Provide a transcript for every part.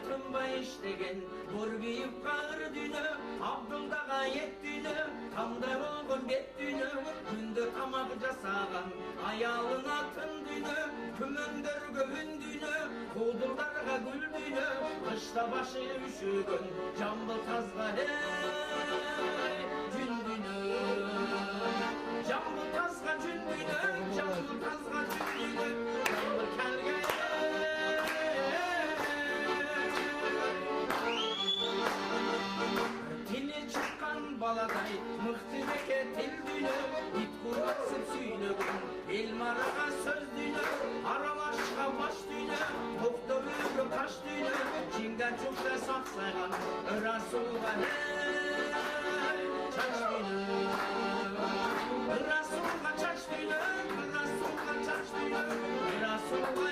тынбай иштеген Борбиев кагыр дүйнө Абдылдага эт дүйнө Тамдай болгон бет дүйнө Күндө тамак жасаган аялына тын дүйнө Күмөндөргө үн дүйнө Куудулдарга гүл дүйнө Кышта башы үшөгөн жамбыл тазга жүн дүйнө жамбыл тазга жүн дүйнө жамбыл тазга жүн дүйнө жамбыл келге тили чыккан баладай мыкты беке тил дүйнө ит курбатсып сүйнөгөн эл марага сөз дүйнө аралашка баш дүйнө токтогөйгө каш дүйнө жиңгер жукта саксайган расулга чач дүйнө расулга чач дүйнө расулга чач дүйнө расулга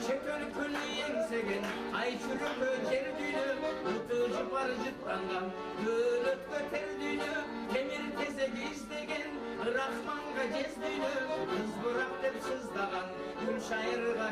чөкөлү еңсеген ай чүрөккө жер дүйнө уту жыпар жыттанган дөөлөткө тер дүйнө темир тезек издеген рахманга жез дүйнө кыз бурак деп сыздаган гүл шайырга